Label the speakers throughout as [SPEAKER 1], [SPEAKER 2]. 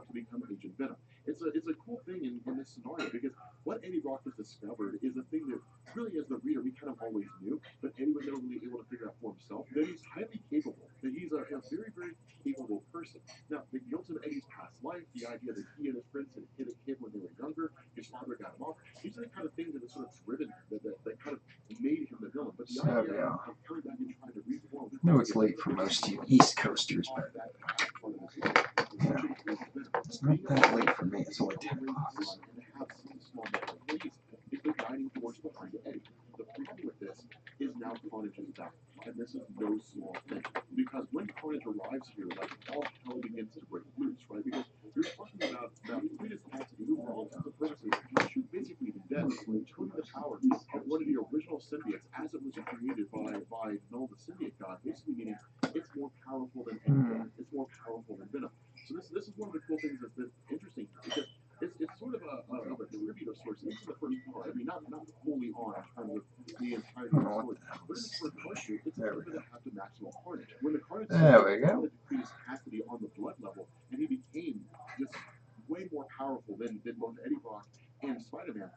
[SPEAKER 1] to become Agent Venom. It's a cool thing in this scenario because what Eddie Brock has discovered is a thing that really, as the reader, we kind of always knew, but Eddie was never really able to figure out for himself that he's highly capable, that he's a very, very capable person. Now, the guilt of Eddie's past life, the idea that he and his friends had hit a kid when they were younger, his father got him off, these are the kind of things that have sort of driven him, that kind of made him the villain. But the
[SPEAKER 2] So
[SPEAKER 1] idea
[SPEAKER 2] yeah,
[SPEAKER 1] of coming back and trying to reform
[SPEAKER 2] I know it's late for most of you East Coasters, but yeah, it's not that late for me. It's only 10 o'clock.
[SPEAKER 1] is the guiding force behind Eddie. The problem with this is now Carnage is back, and this is no small thing. Because when Carnage arrives here, like all hell begins to break loose, right? Because you're talking about Cletus Cassidy, who for all intents and purposes should basically be dead, turning the power of one of the original symbiotes as it was created by Null the symbiote god, basically meaning it's more powerful than anything. It's more powerful than Venom. So this is one of the cool things that's been interesting because it's sort of a tribute of sorts. This is the first part. I mean, not fully on in terms of the entirety of the story, but in the first part here, it's a little bit of have the maximal Carnage. When the Carnage
[SPEAKER 2] There we go.
[SPEAKER 1] defeated Cassidy on the blood level, and he became just way more powerful than both Eddie Brock and Spider-Man.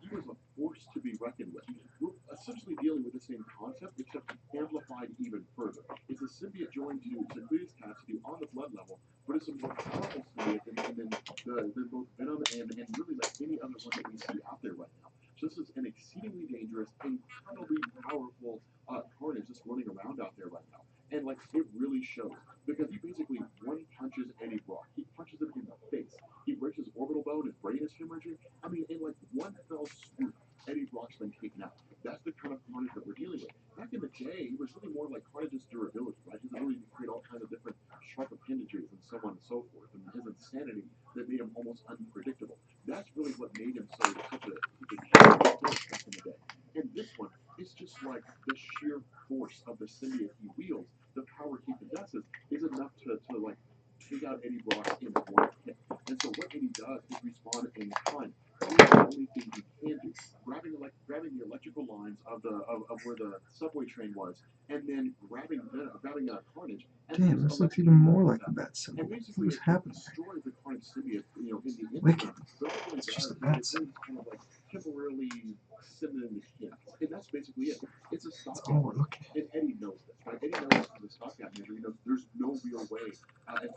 [SPEAKER 1] He was a force to be reckoned with. We're essentially dealing with the same concept, except amplified even further. It's a symbiote joined to Cletus Cassidy on the blood level, but it's a more powerful symbiote than both Venom and really like any other one that we see out there right now. So this is an exceedingly dangerous, incredibly powerful Carnage just running around out there right now. And like it really shows because he basically one punches Eddie Brock. He punches him in the face. He breaks his orbital bone. His brain is hemorrhaging. I mean, in like one fell swoop, Eddie Brock's been taken out. That's the kind of Carnage that we're dealing with. Back in the day, it was really more like Carnage's durability, right? His ability to create all kinds of different sharp appendages and so on and so forth, and his insanity that made him almost unpredictable. That's really what made him such a back in the day. And this one, it's just like the sheer force of the symbiote he wields, the power he possesses, is enough to like take out Eddie Brock in one hit. And so what Eddie does is respond in kind. Doing the only thing he can do, grabbing the electrical lines of where the subway train was, and then grabbing Carnage. And
[SPEAKER 2] Damn, this looks even more like the bat symbol.
[SPEAKER 1] and
[SPEAKER 2] What
[SPEAKER 1] basically
[SPEAKER 2] is
[SPEAKER 1] it
[SPEAKER 2] happening?
[SPEAKER 1] destroys the Carnage symbiote, in the
[SPEAKER 2] Wicked.
[SPEAKER 1] interim. But what it really
[SPEAKER 2] It's just a
[SPEAKER 1] does
[SPEAKER 2] bat
[SPEAKER 1] is it
[SPEAKER 2] symbol.
[SPEAKER 1] kind of like temporarily send it into chaos. And that's basically it. It's a
[SPEAKER 2] That's
[SPEAKER 1] stopgap
[SPEAKER 2] all we're
[SPEAKER 1] measure.
[SPEAKER 2] looking at.
[SPEAKER 1] And Eddie knows this, right? Eddie knows this is a stopgap measure. He knows there's no real way, as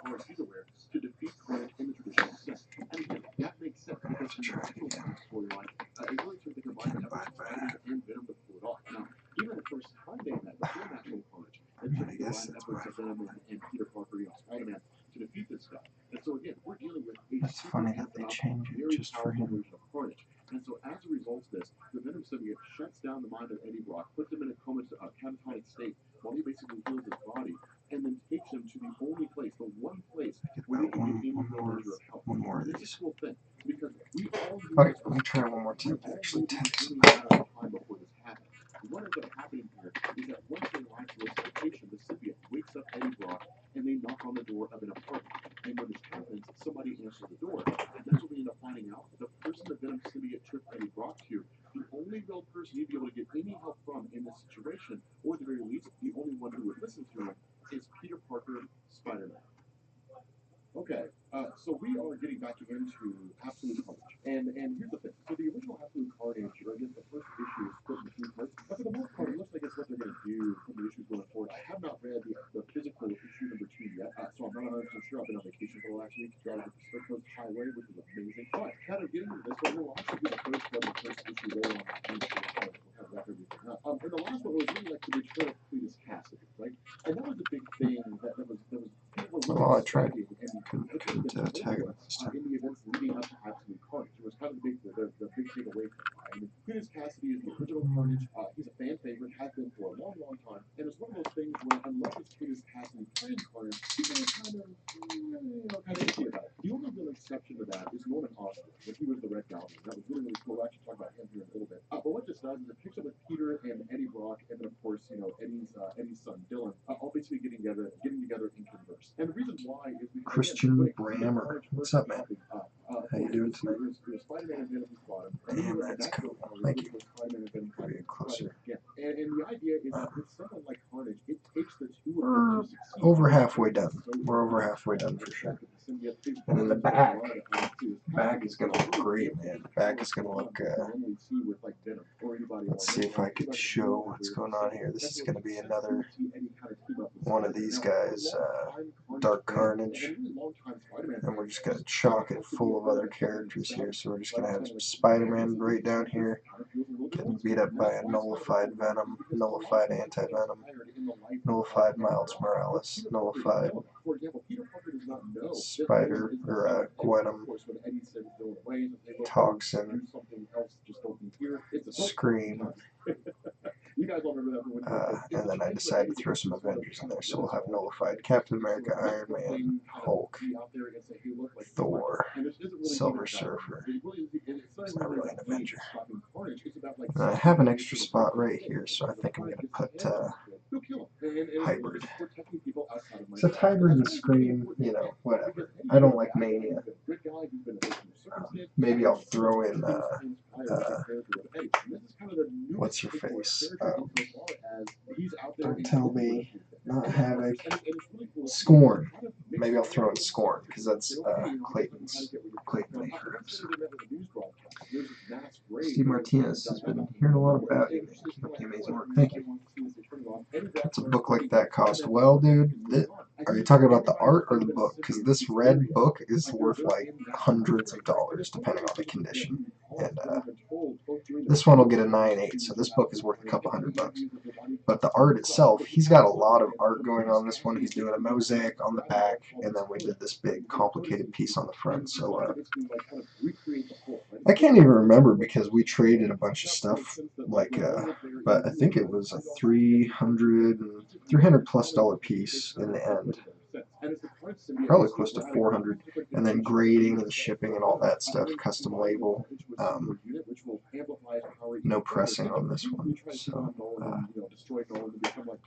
[SPEAKER 1] far as he's aware, to defeat Carnage in the traditional sense. And again, that makes sense
[SPEAKER 2] I'm gonna
[SPEAKER 1] because
[SPEAKER 2] have to
[SPEAKER 1] in the
[SPEAKER 2] try it
[SPEAKER 1] actual
[SPEAKER 2] again.
[SPEAKER 1] storyline, it really took the combined
[SPEAKER 2] Get him
[SPEAKER 1] efforts
[SPEAKER 2] by
[SPEAKER 1] of Spidey and Venom to pull it off. Now, even the first time they met, before Natural Carnage,
[SPEAKER 2] I
[SPEAKER 1] it
[SPEAKER 2] mean,
[SPEAKER 1] took
[SPEAKER 2] I
[SPEAKER 1] the
[SPEAKER 2] guess
[SPEAKER 1] combined
[SPEAKER 2] that's
[SPEAKER 1] efforts
[SPEAKER 2] my
[SPEAKER 1] of
[SPEAKER 2] fault.
[SPEAKER 1] Venom and Peter Parker, Spider-Man, to defeat this guy. And so again, we're dealing with a
[SPEAKER 2] That's
[SPEAKER 1] super
[SPEAKER 2] funny that
[SPEAKER 1] amped
[SPEAKER 2] they
[SPEAKER 1] up,
[SPEAKER 2] change it
[SPEAKER 1] very
[SPEAKER 2] just for
[SPEAKER 1] powerful
[SPEAKER 2] him.
[SPEAKER 1] version of Carnage. And so as a result of this, the Venom symbiote shuts down the mind of Eddie Brock, puts him in a catatonic state while he basically heals his body, and then takes him to the only place, the one place
[SPEAKER 2] I get
[SPEAKER 1] where he
[SPEAKER 2] about
[SPEAKER 1] can get any real
[SPEAKER 2] more,
[SPEAKER 1] measure of help.
[SPEAKER 2] one more of
[SPEAKER 1] And it's a
[SPEAKER 2] these.
[SPEAKER 1] cool thing because we all knew
[SPEAKER 2] Okay,
[SPEAKER 1] this
[SPEAKER 2] let
[SPEAKER 1] was
[SPEAKER 2] me try
[SPEAKER 1] coming.
[SPEAKER 2] one more
[SPEAKER 1] We
[SPEAKER 2] time to
[SPEAKER 1] all
[SPEAKER 2] actually
[SPEAKER 1] knew it was
[SPEAKER 2] taste
[SPEAKER 1] only
[SPEAKER 2] it.
[SPEAKER 1] a matter of time before this happened. What ends up happening here is that one miraculous location, the symbiote wakes up Eddie Brock, and they knock on the door of an apartment. And when this happens, somebody answers the door. And that's what we end up finding out. The person the Venom symbiote took Eddie Brock to, the only real person he'd be able to get any help from in this situation, or at the very least, the only one who would listen to him, is Peter Parker, Spider-Man. Okay, so we are getting back into Absolute Carnage, and here's the thing. So the original Absolute Carnage, or I guess the first issue, is split into three parts. But for the most part, it looks like it's what they're going to do from the issues going forward. I have not read the physical issue number 2 yet, so I'm not 100% sure. I've been on vacation for the last week, driving the Pacific Coast Highway, which is amazing. But kind of getting into this, but we'll actually do the first one, the first issue later on this week. So we'll kind of wrap everything up. And the last one was really like the return of Cletus Cassidy, right? And that was a big thing that was people were really
[SPEAKER 2] Well, I tried.
[SPEAKER 1] expecting and
[SPEAKER 2] Couldn't tag it this time.
[SPEAKER 1] in the events leading up to Absolute Carnage. It was kind of the big takeaway from it. I mean, Cletus Cassidy is the original Carnage. He's a fan favorite, has been for a long, long time. And it's one of those things where, unless it's Cletus Cassidy playing Carnage, people are kind of iffy about it. The only real exception to that is Norman Osborn, when he was the Red Goblin. That was really, really cool. We'll actually talk about him here in a little bit. But what this does is it picks up with Peter and Eddie Brock, and then of course, Eddie's son Dylan, all basically getting together in converse. And the reason why is because
[SPEAKER 2] Christian Brammer. What's up, man? How you doing tonight?
[SPEAKER 1] Spider-Man and Venom who's bought him.
[SPEAKER 2] Damn, that's cool. Thank you.
[SPEAKER 1] Spider-Man and Venom
[SPEAKER 2] Gotta get closer.
[SPEAKER 1] yeah. And the idea is that with someone like Carnage, it takes the two of them
[SPEAKER 2] We're
[SPEAKER 1] to succeed.
[SPEAKER 2] over halfway done. We're over halfway done for sure. And then the back is gonna look great, man. The back is gonna look. Let's see if I could show what's going on here. This is gonna be another one of these guys, Dark Carnage, and we're just gonna chalk it full of other characters here. So we're just gonna have Spider-Man right down here, getting beat up by a nullified Venom, nullified Anti-Venom, nullified Miles Morales, nullified Spider or Gwenom, Toxin, Scream, and then I decided to throw some Avengers in there, so we'll have nullified Captain America, Iron Man, Hulk, Thor, Silver Surfer. It's not really an Avenger. And I have an extra spot right here, so I think I'm going to put Hybrid. Except Hybrid and Scream, you know, whatever. I don't like Mania. Maybe I'll throw in, what's her face? Don't tell me. Not Havoc. Scorn. Maybe I'll throw in Scorn, because that's Clayton Maker episode. Steve Martinez has been hearing a lot about you. Keep up the amazing work. Thank you. What's a book like that cost? Well, dude, are you talking about the art or the book? Because this red book is worth like hundreds of dollars, depending on the condition. And this one will get a 9.8, so this book is worth a couple $100. But the art itself, he's got a lot of art going on this one. He's doing a mosaic on the back, and then we did this big complicated piece on the front. So I can't even remember because we traded a bunch of stuff, like, but I think it was a $300 plus piece in the end. Probably close to 400, and then grading and shipping and all that stuff, custom label, no pressing on this one, so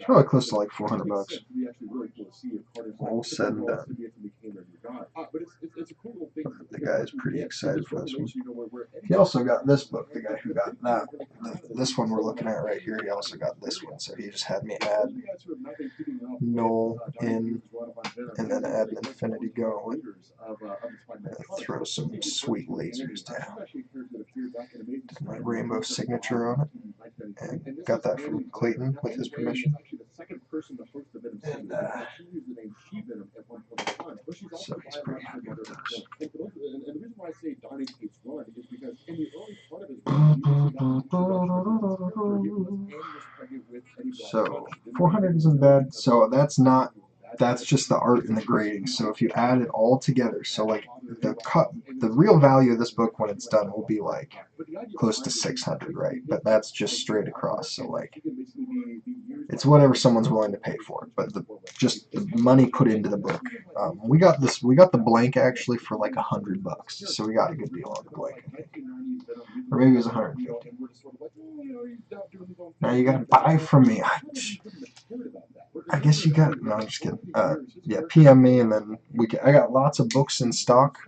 [SPEAKER 2] probably close to like $400, all said and done. The guy's pretty excited for this one. He also got this book, the guy who got that, this one we're looking at right here, he also got this one, so he just had me add null in, and then add an Infinity Gauntlet, and throw some sweet lasers down. Did my rainbow signature on it, and got that from Clayton with his permission. And so he's pretty happy with those. So 400 isn't bad. So that's just the art and the grading. So if you add it all together, so like the real value of this book when it's done will be like close to 600, right? But that's just straight across. So like it's whatever someone's willing to pay for it. But just the money put into the book. We got the blank actually for like $100, so we got a good deal on the blank, I think. Or maybe it was 150. Now you gotta buy from me. I guess you got. No, I'm just kidding. Yeah, PM me, and then I got lots of books in stock.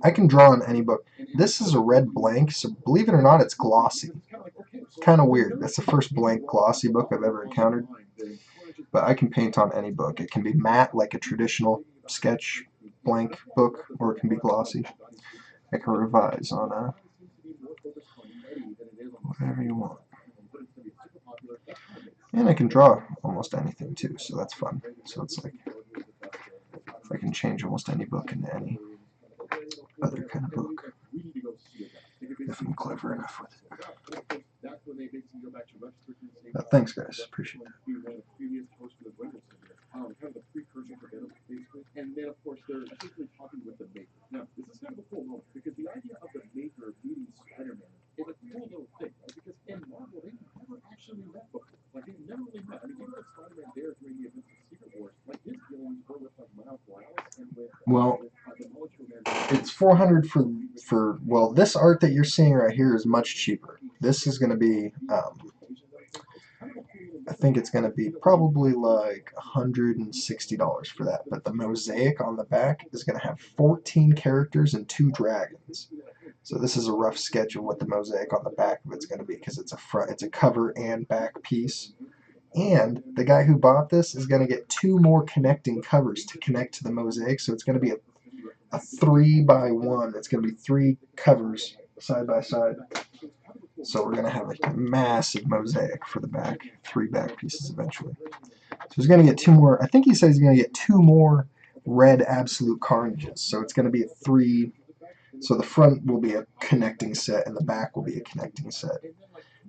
[SPEAKER 2] I can draw on any book. This is a red blank, so believe it or not, it's glossy. Kind of weird. That's the first blank glossy book I've ever encountered. But I can paint on any book. It can be matte, like a traditional sketch blank book, or it can be glossy. I can revise on whatever you want. And I can draw almost anything too, so that's fun. So it's like I can change almost any book into any other kind of book if I'm clever enough with it. Thanks, guys. Appreciate it. And then, of course, they're essentially talking with the Maker. Now, this is kind of a cool moment because the idea of the Maker meeting Spider-Man is a cool little thing, right? Because in Marvel, they never actually met before. Like, they never really met. I mean, even with Spider-Man there during the events of Secret Wars, like, his dealings were with Miles Morales and with the Molecule Man. It's 400 for well, this art that you're seeing right here is much cheaper. This is going to be I think it's going to be probably like $160 for that. But the mosaic on the back is going to have 14 characters and 2 dragons. So this is a rough sketch of what the mosaic on the back of it's going to be because it's a cover and back piece. And the guy who bought this is going to get 2 more connecting covers to connect to the mosaic. So it's going to be a a 3x1. It's going to be 3 covers side by side. So we're going to have a massive mosaic for the back, 3 back pieces eventually. So he's going to get 2 more. I think he said he's going to get 2 more red absolute carnages. So it's going to be a 3. So the front will be a connecting set and the back will be a connecting set.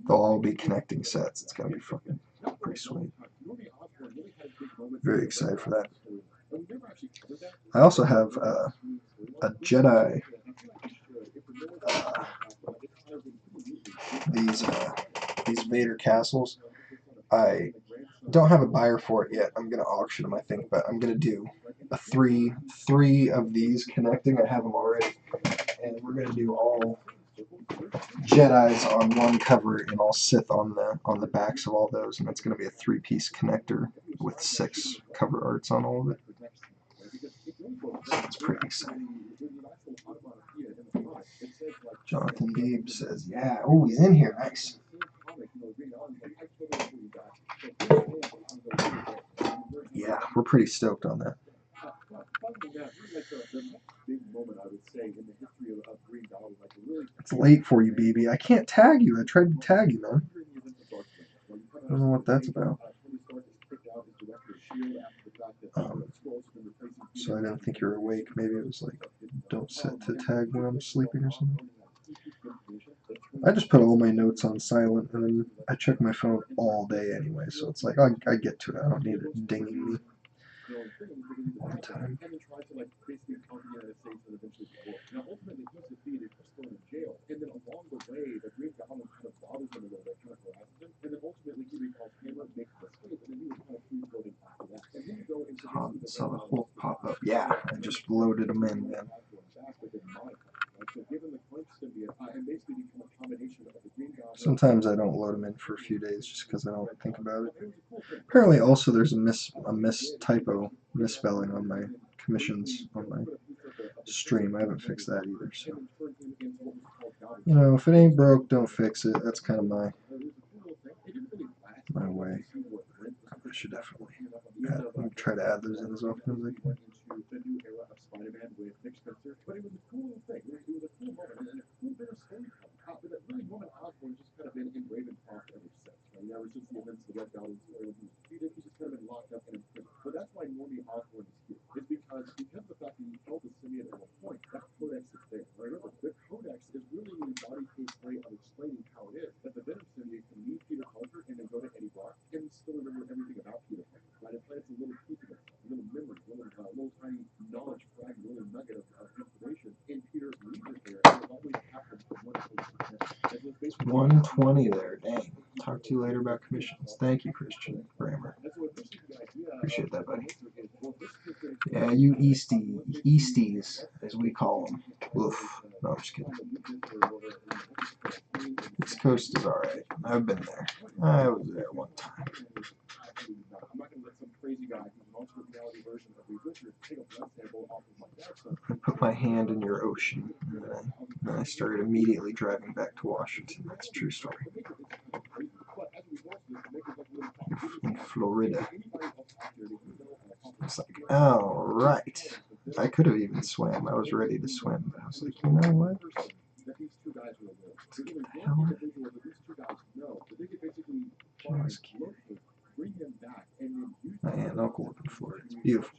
[SPEAKER 2] They'll all be connecting sets. It's going to be fucking pretty sweet. Very excited for that. I also have a Jedi. These Vader castles. I don't have a buyer for it yet. I'm gonna auction them, I think, but I'm gonna do a three of these connecting. I have them already, and we're gonna do all Jedi's on one cover and all Sith on the backs of all those, and it's gonna be a 3-piece connector with 6 cover arts on all of it. So it's pretty exciting. Jonathan Gabe says, "Yeah, oh, he's in here. Nice." Yeah, we're pretty stoked on that. It's late for you, BB. I can't tag you. I tried to tag you, man. I don't know what that's about. So I didn't think you were awake. Maybe it was like, don't set to tag when I'm sleeping or something. I just put all my notes on silent, and then I check my phone all day anyway, so it's like, I get to it. I don't need it dinging me all the time. Saw the Hulk pop up. Yeah, I just loaded them in, man. Sometimes I don't load them in for a few days just because I don't think about it. Apparently, also there's a misspelling on my commissions on my stream. I haven't fixed that either. So, you know, if it ain't broke, don't fix it. That's kind of my way. I should definitely try to add those in as often as I can. It's 120 there, dang. Talk to you later about commissions. Thank you, Christian Grammar. Appreciate that, buddy. Yeah, you Easties, as we call them. Oof. No, I'm just kidding. East Coast is alright. I've been there. I was there one time. I put my hand in your ocean, and then I started immediately driving back to Washington. That's a true story. In Florida. It's like, alright. I could have even swam. I was ready to swim, but I was like, you know what? Let's get the hell out. My aunt and uncle live in Florida. It's beautiful.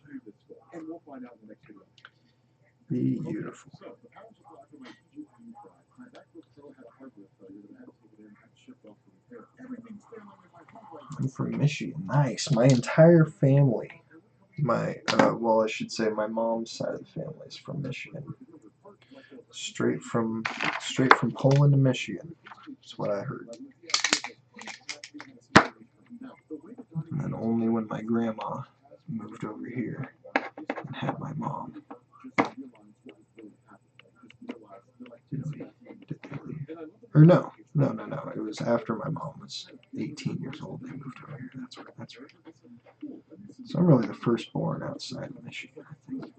[SPEAKER 2] Beautiful. I'm from Michigan. Nice. My entire family. Well, I should say my mom's side of the family is from Michigan. Straight from Poland to Michigan. That's what I heard. And then only when my grandma moved over here and had my mom. Did they leave? Or no. It was after my mom was 18 years old. They moved over here. That's right. So I'm really the firstborn outside of Michigan, I think.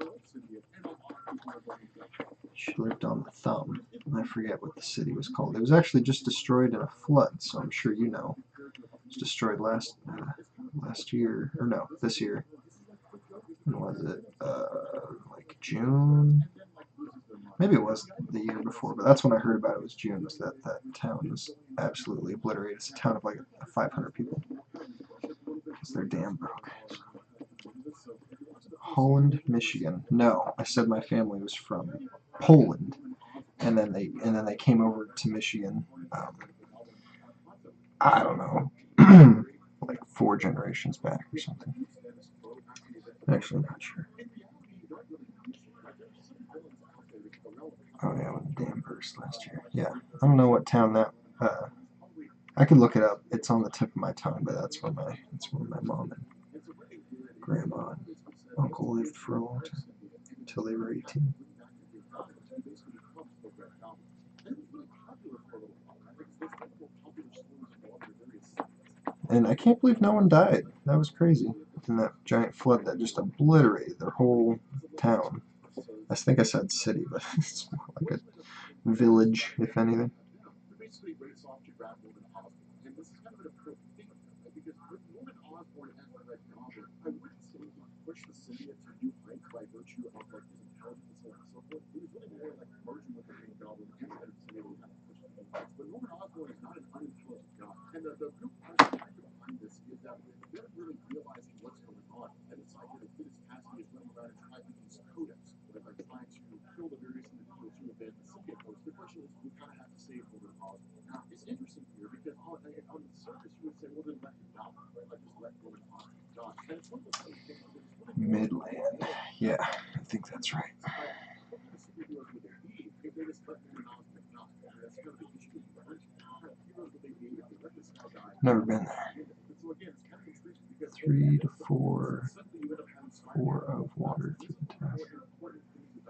[SPEAKER 2] She lived on the Thumb. I forget what the city was called. It was actually just destroyed in a flood, so I'm sure you know. It was destroyed last year, or no, this year. When was it? Like June? Maybe it was the year before, but that's when I heard about it. Was June. Was that town was absolutely obliterated. It's a town of like 500 people because they're damn broke. Holland, Michigan. No, I said my family was from Poland, and then they came over to Michigan. I don't know, like 4 generations back or something. Actually, not sure. Oh yeah, when the dam burst last year. Yeah, I don't know what town that. I could look it up. It's on the tip of my tongue, but that's where my mom and grandma and uncle lived for a long time until they were 18. And I can't believe no one died. That was crazy. In that giant flood that just obliterated their whole town. I think I said city, but it's more like a village, if anything. Midland. Yeah, I think that's right. Never been there. 3 to 4 of water through the test.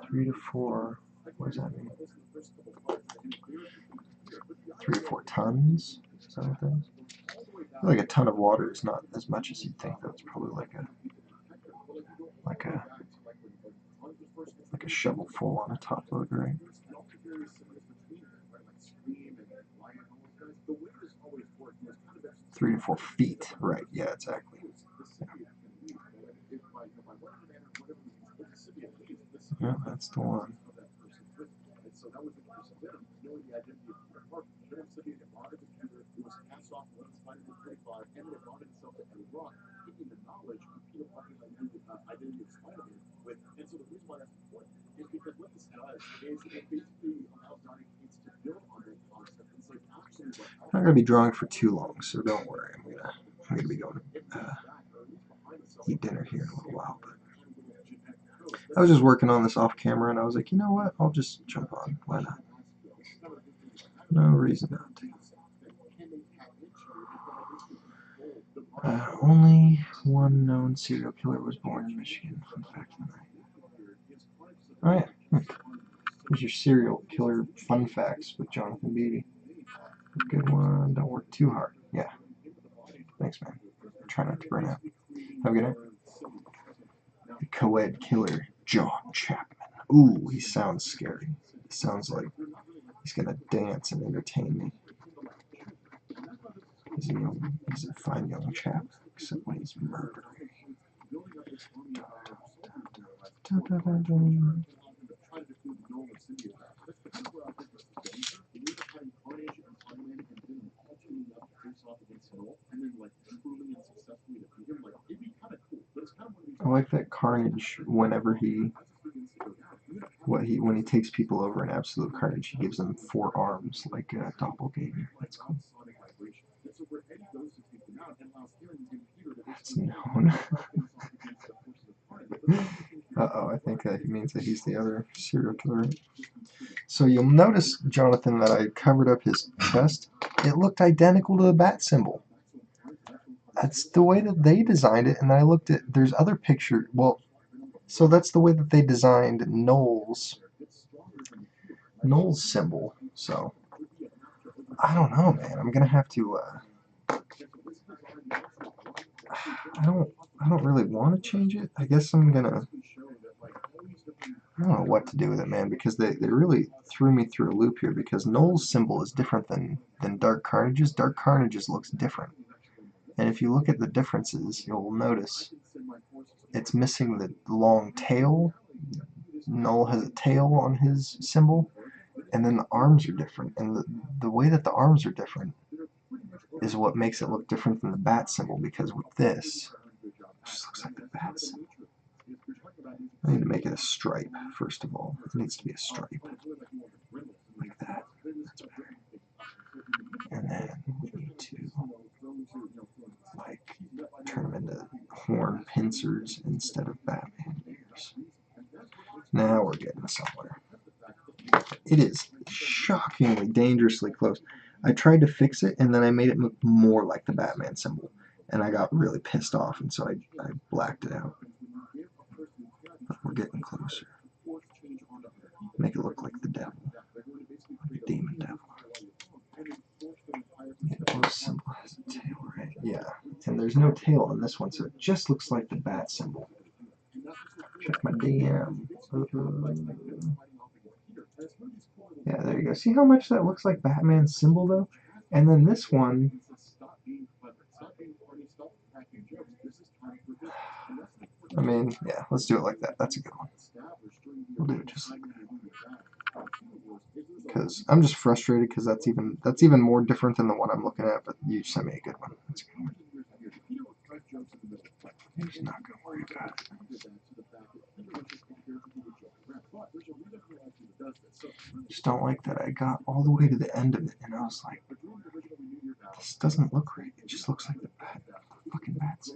[SPEAKER 2] 3 to 4. What does that mean? 3 to 4 tons? Is that what that is? I feel like a ton of water is not as much as you'd think. That's probably like a shovel full on a top load, right? 3 to 4 feet, right? Yeah, exactly. Yeah, that's the one. I'm not gonna be drawing for too long, so don't worry. I'm gonna be going to eat dinner here in a little while. But I was just working on this off camera, and I was like, you know what? I'll just jump on. Why not? No reason not to. Only one known serial killer was born in Michigan. Fun fact of the night. Oh yeah. Here's your serial killer fun facts with Jonathan Beatty. Good one. Don't work too hard. Yeah. Thanks, man. Try not to burn out. Have a good night. The co-ed killer, John Chapman. Ooh, he sounds scary. He sounds like he's gonna dance and entertain me. He's a fine young chap, except when he's murdering. I like that Carnage. When he takes people over in Absolute Carnage, he gives them 4 arms like a doppelganger. That's cool. It's known. Uh-oh, I think that means that he's the other serial killer. So you'll notice, Jonathan, that I covered up his chest. It looked identical to the bat symbol. That's the way that they designed it, and I looked at, there's other pictures, well, so that's the way that they designed Knowles' symbol, so, I don't know, man, I'm gonna have to, I don't really want to change it. I guess I'm gonna, I don't know what to do with it, man, because they really threw me through a loop here, because Knowles' symbol is different than Dark Carnage's. Dark Carnage's looks different. And if you look at the differences, you'll notice it's missing the long tail. Null has a tail on his symbol, and then the arms are different. And the way that the arms are different is what makes it look different than the bat symbol, because with this, it just looks like the bat symbol. I need to make it a stripe, first of all. It needs to be a stripe. Like that. That's better. And then we need to, like, turn them into horn pincers instead of Batman ears. Now we're getting somewhere. It is shockingly dangerously close. I tried to fix it, and then I made it look more like the Batman symbol. And I got really pissed off, and so I blacked it out. But we're getting closer. Make it look like the devil. Like a demon devil. The O symbol has a tail, right? Yeah. And there's no tail on this one, so it just looks like the bat symbol. Check my DM. Yeah, there you go. See how much that looks like Batman's symbol, though? And then this one... I mean, yeah, let's do it like that. That's a good one. We'll do it just like that. Because I'm just frustrated because that's even more different than the one I'm looking at, but you sent me a good one. That's a good one. I'm just not going to worry about it. Just don't like that I got all the way to the end of it and I was like, this doesn't look right. It just looks like the fucking bats.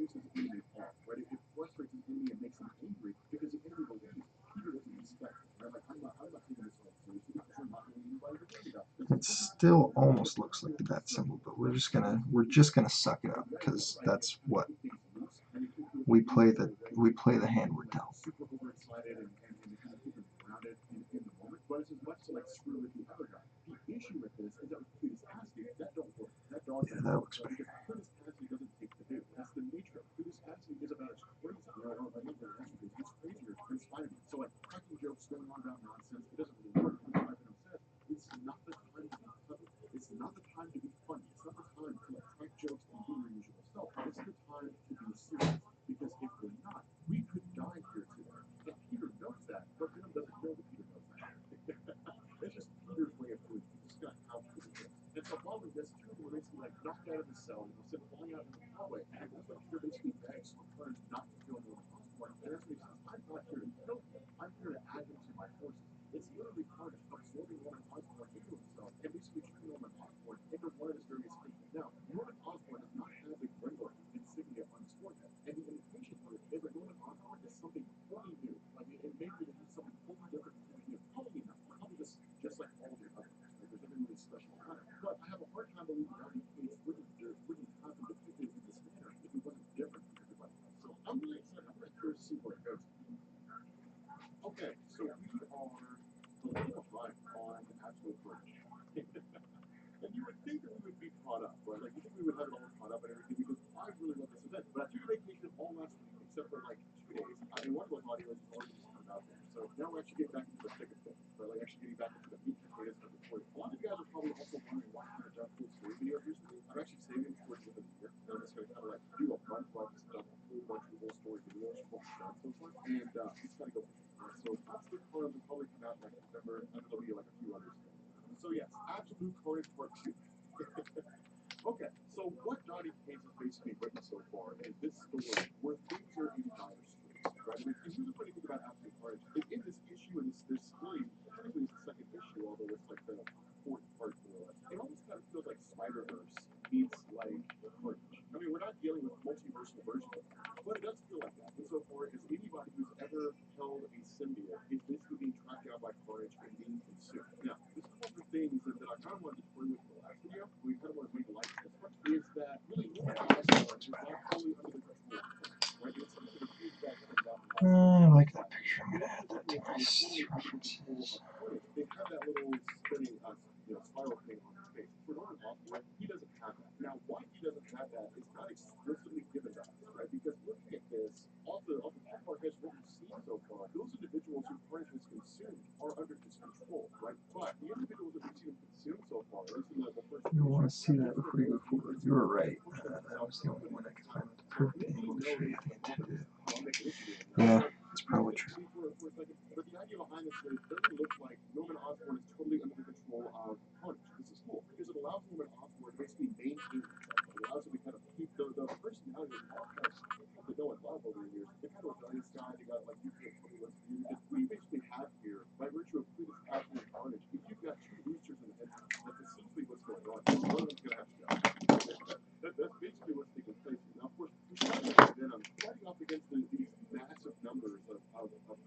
[SPEAKER 2] It still almost looks like the bat symbol, but we're just gonna suck it up because that's what we play the hand we're dealt. Yeah, that looks better. I like that picture. I'm going to add that to my references. You want to see that before you go forward. You were right. That was the only one I could find with the perfect angle to show you the intended. Yeah, it's probably true.
[SPEAKER 1] honestly, it doesn't look like Norman Osborn is totally under the control of Carnage. This is cool because it allows Norman Osborn to basically maintain himself. It allows him to kind of keep the personality that we all kind of come to know and love over the years. The kind of rebellious guy, the guy like you can tell me what to do. Because we basically have here, by virtue of who this captain and Carnage, if you've got two roosters in the head, that's essentially what's going on. One of them's going to have to go. That's basically what's taking place. Now, of course, we talk about Venom fighting off against these massive numbers of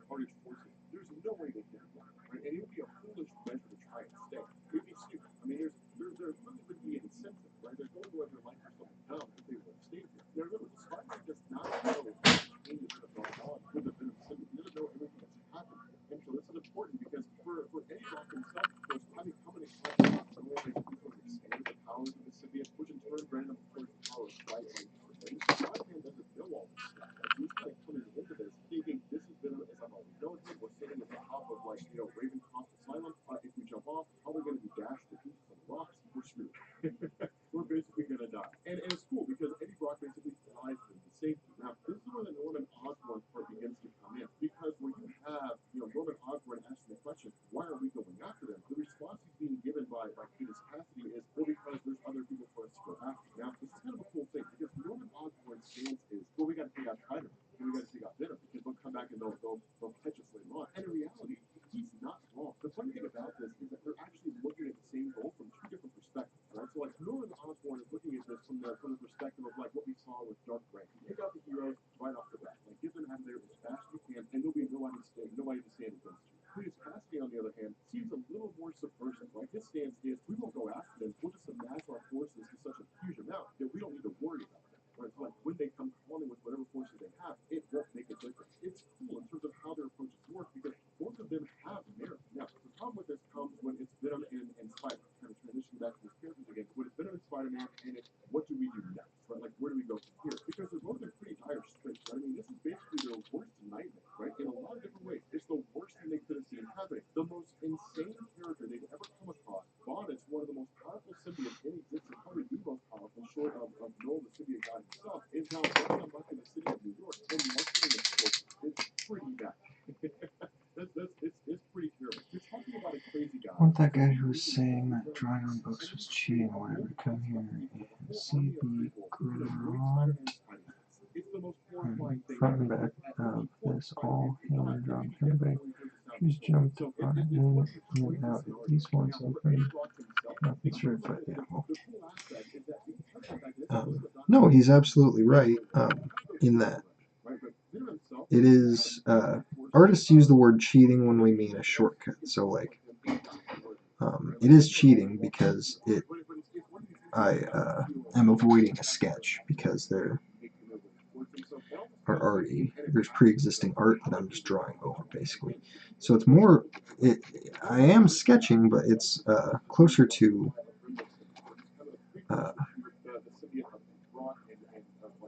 [SPEAKER 1] Carnage forces. There's no way they can do that, right? And it would be a foolish measure to try and stay. It would be stupid. I mean, there really wouldn't be any incentive, right? There's no way their life or something dumb if they would have stayed here. Now, remember, Spider-Man does not know what changes that have gone on with the Venom symbiote. He doesn't know everything that's happened. And so this is important because for Eddie Brock himself, of course, having come in contact with someone that sort of expanded the powers of the symbiote, which in turn granted him, of course, the power of flight, like things. Spider-Man doesn't know all this stuff. Like, he's kind of coming into this thinking this is Venom as I've always known him. We're sitting at the top of, like, Ravencroft Asylum. If we jump off, how are we going to be dashed to pieces of rocks? We're screwed. We're basically going to die. And it's cool because Eddie Brock basically flies them to safety. Now, this is where the Norman Osborn part begins to come in. Because when you have, Norman Osborn asking the question, why are we going after them? The response he's being given by Cletus Cassidy is, well, because there's other people for us to go after. Now, this is kind of a cool thing because Norman Osborn's stance is, well, we got to take out Spider-Man. And we got to take out Venom because they'll come back and they'll catch us later on. And in reality, he's not wrong. The funny thing about this is that they're actually looking at the same goal from two different perspectives. Right? So, like, Norman Osborn is looking at this from the perspective of, like, what we saw with Dark Reign. Take out the heroes right off the bat. Like, get them out of there as fast as you can, and there'll be nobody to stand against you. Cletus Cassidy, on the other hand, seems a little more subversive. Like, his stance is, we won't go after them. We'll just amass our forces to such a huge amount that we don't need to worry about them. Right? So, like, when they come calling with whatever forces they have, it won't make a difference. It's cool in terms of how their approaches work because both of them have merit. Now, the problem with this comes when it's Venom and Spider-Man. Kind of transition back to these characters again. When it's Venom and Spider-Man, and it's what do we do next? Right? Like, where do we go from here? Because they're both in pretty dire straits. Right? I mean, this is basically their worst nightmare, right? In a lot of different ways. It's the worst thing they could have seen happening. The most insane character they've ever come across. Vaughn is one of the most powerful symbiotes in existence, probably the most powerful, short of Noel, the symbiote god himself, is now running amok in the city of New York and marketing the force. It's pretty bad. It's pretty terrible. You're talking about a crazy guy.
[SPEAKER 2] I want that guy who was saying that drawing on books was cheating or whatever to come here and see the Grimrod front and back of this all hand drawn paperback. She's jumped on it in and out. At least once open. Nothing certified. Yeah, well. No, he's absolutely right in that. It is, artists use the word cheating when we mean a shortcut. So, like, it is cheating because I am avoiding a sketch because there are already, there's pre-existing art that I'm just drawing over, basically. So it's more, I am sketching, but it's closer to,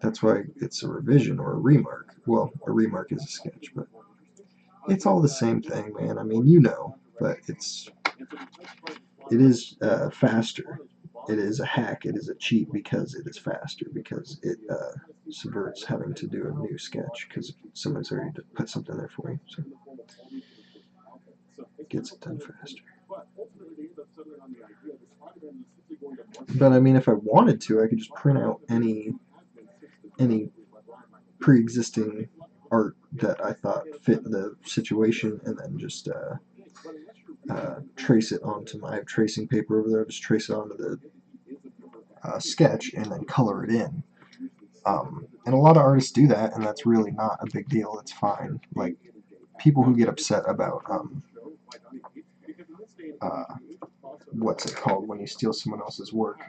[SPEAKER 2] that's why it's a revision or a remark. Well, a remark is a sketch, but it's all the same thing, man. I mean, but it is faster. It is a hack. It is a cheat because it is faster, because it subverts having to do a new sketch because someone's already put something there for you. So it gets it done faster. But I mean, if I wanted to, I could just print out any pre-existing art that I thought fit the situation, and then just trace it onto my tracing paper over there. Just trace it onto the sketch and then color it in. And a lot of artists do that, and that's really not a big deal. It's fine. Like, people who get upset about what's it called when you steal someone else's work,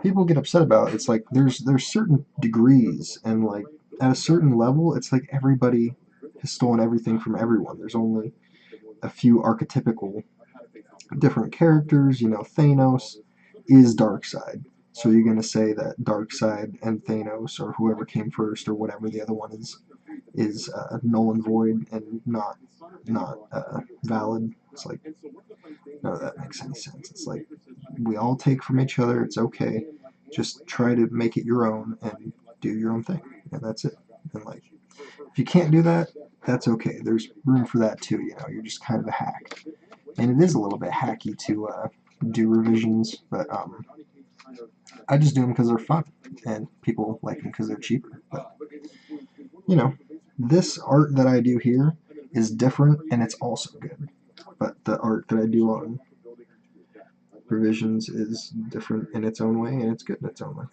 [SPEAKER 2] people get upset about it. It's like there's certain degrees, and like at a certain level, it's like everybody has stolen everything from everyone. There's only a few archetypical different characters. Thanos is Darkseid. So you're going to say that Darkseid and Thanos, or whoever came first, or whatever the other one is null and void and not valid. It's like, none of that makes any sense. It's like, we all take from each other. It's okay. Just try to make it your own and do your own thing, and that's it. And like, if you can't do that, that's okay. There's room for that too, you know. You're just kind of a hack. And it is a little bit hacky to do revisions, but I just do them because they're fun, and people like them because they're cheaper. But, you know, this art that I do here is different, and it's also good. But the art that I do on revisions is different in its own way, and it's good in its own way.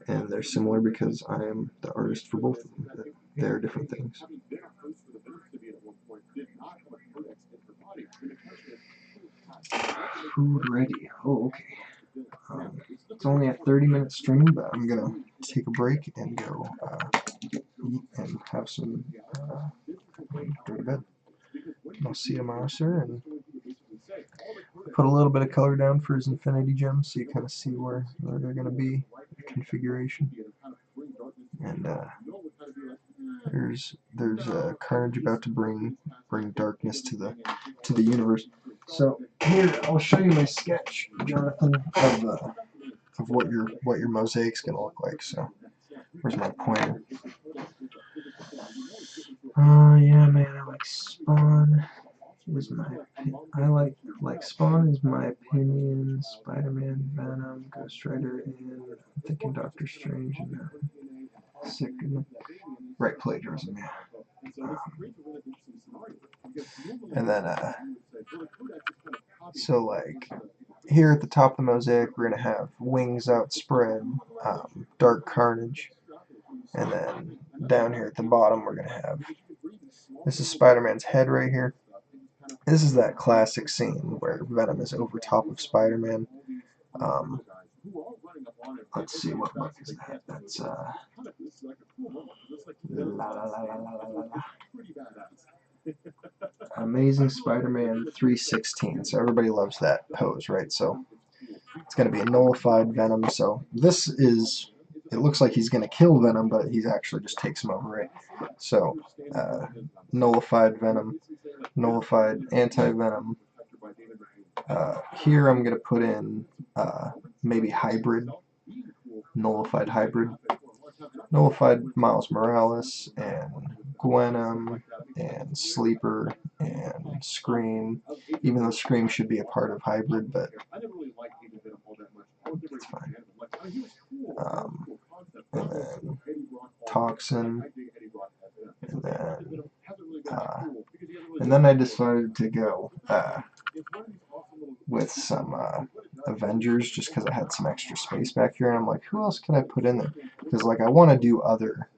[SPEAKER 2] And they're similar because I am the artist for both of them. But they're different things. Food ready. Oh, okay. It's only a 30-minute stream, but I'm gonna take a break and go eat and have some go to bed. I'll see you tomorrow, sir, and put a little bit of color down for his infinity gems so you kind of see where they're gonna be, the configuration. And there's Carnage about to bring darkness to the universe. So here, I'll show you my sketch, Jonathan, of what your mosaic's gonna look like. So where's my pointer? Yeah, man, I like Spawn. Is my Spawn is my opinion. Spider-Man, Venom, Ghost Rider, and I'm thinking Doctor Strange and sick and right plagiarism. Yeah. And then so like here at the top of the mosaic, we're gonna have wings outspread, dark carnage, and then down here at the bottom, we're gonna have this is Spider-Man's head right here. This is that classic scene where Venom is over top of Spider-Man. Let's see, what book is that? That's Amazing Spider-Man 316. So everybody loves that pose, right? So it's going to be a nullified Venom. So this is, it looks like he's going to kill Venom, but he actually just takes him over, right? So nullified Venom, nullified anti-Venom. Here I'm going to put in maybe hybrid, nullified hybrid, nullified Miles Morales, and Gwenom, and Sleeper, and Scream, even though Scream should be a part of hybrid, but it's fine. And then Toxin, and then I decided to go with some Avengers just because I had some extra space back here, and I'm like, who else can I put in there? Because like I want to do other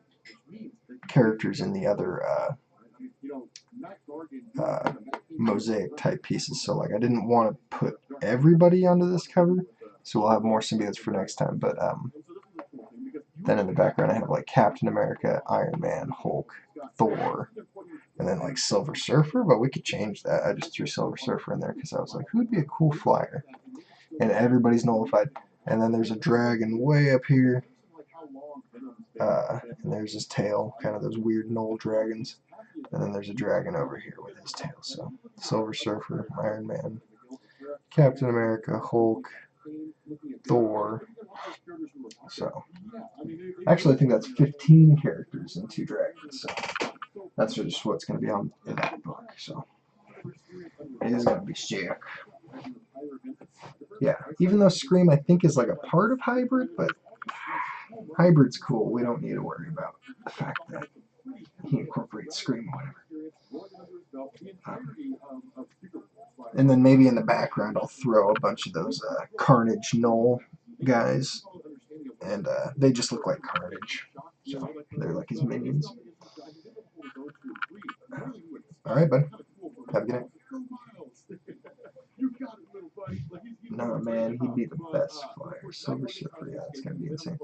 [SPEAKER 2] characters in the other mosaic type pieces, so like I didn't want to put everybody onto this cover, so we'll have more symbiotes for next time. But then in the background I have like Captain America, Iron Man, Hulk, Thor, and then like Silver Surfer, but we could change that. I just threw Silver Surfer in there because I was like, who would be a cool flyer? And everybody's nullified. And then there's a dragon way up here, and there's his tail, kind of those weird null dragons. And then there's a dragon over here with his tail. So Silver Surfer, Iron Man, Captain America, Hulk, Thor. So actually I think that's 15 characters and 2 dragons. So that's just what's going to be on in that book. So it is going to be sick. Yeah, even though Scream I think is like a part of hybrid, but hybrid's cool. We don't need to worry about the fact that he incorporates Scream or whatever. And then maybe in the background I'll throw a bunch of those Carnage Null guys, and they just look like Carnage, so they're like his minions. Alright, bud. Have a good night. Nah, man, he'd be the best flyer. Silver Surfer, yeah, it's gonna be insane.